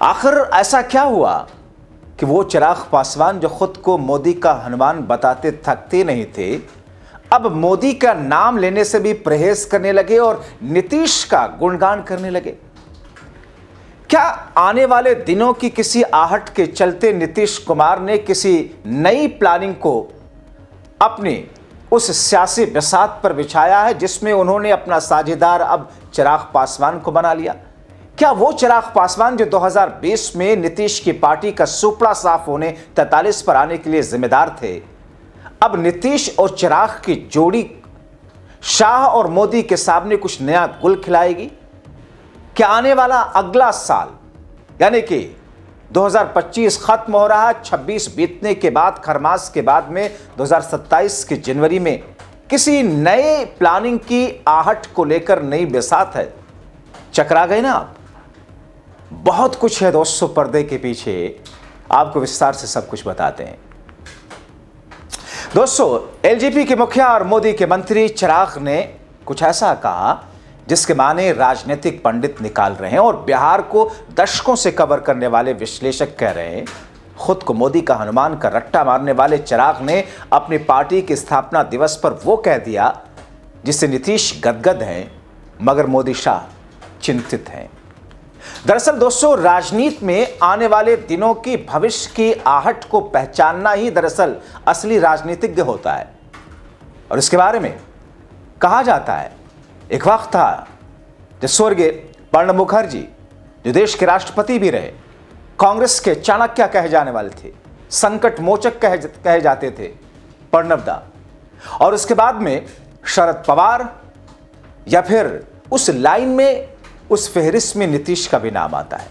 आखिर ऐसा क्या हुआ कि वो चिराग पासवान जो खुद को मोदी का हनुमान बताते थकते नहीं थे, अब मोदी का नाम लेने से भी परहेज करने लगे और नीतीश का गुणगान करने लगे। क्या आने वाले दिनों की किसी आहट के चलते नीतीश कुमार ने किसी नई प्लानिंग को अपनी उस सियासी बिसात पर बिछाया है जिसमें उन्होंने अपना साझेदार अब चिराग पासवान को बना लिया? क्या वो चिराग पासवान जो 2020 में नीतीश की पार्टी का सुपड़ा साफ होने 43 पर आने के लिए जिम्मेदार थे, अब नीतीश और चिराग की जोड़ी शाह और मोदी के सामने कुछ नया गुल खिलाएगी? क्या आने वाला अगला साल यानी कि 2025 खत्म हो रहा है, 26 बीतने के बाद खरमास के बाद में 2027 के जनवरी में किसी नए प्लानिंग की आहट को लेकर नई बिसात है? चकरा गए ना आप? बहुत कुछ है दोस्तों पर्दे के पीछे, आपको विस्तार से सब कुछ बताते हैं। दोस्तों, एलजेपी के मुखिया और मोदी के मंत्री चिराग ने कुछ ऐसा कहा जिसके माने राजनीतिक पंडित निकाल रहे हैं और बिहार को दशकों से कवर करने वाले विश्लेषक कह रहे हैं। खुद को मोदी का हनुमान का रट्टा मारने वाले चिराग ने अपनी पार्टी के स्थापना दिवस पर वो कह दिया जिससे नीतीश गदगद हैं मगर मोदी शाह चिंतित हैं। दरअसल दोस्तों, राजनीति में आने वाले दिनों की भविष्य की आहट को पहचानना ही दरअसल असली राजनीतिज्ञ होता है। और इसके बारे में कहा जाता है, एक वक्त था जब स्वर्गीय प्रणब मुखर्जी जो देश के राष्ट्रपति भी रहे, कांग्रेस के चाणक्य कहे जाने वाले थे, संकट मोचक कहे जाते थे प्रणब दा, और उसके बाद में शरद पवार या फिर उस लाइन में उस फहरिस्त में नीतीश का भी नाम आता है।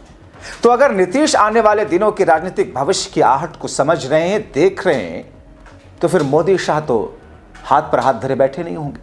तो अगर नीतीश आने वाले दिनों की राजनीतिक भविष्य की आहट को समझ रहे हैं, देख रहे हैं, तो फिर मोदी शाह तो हाथ पर हाथ धरे बैठे नहीं होंगे।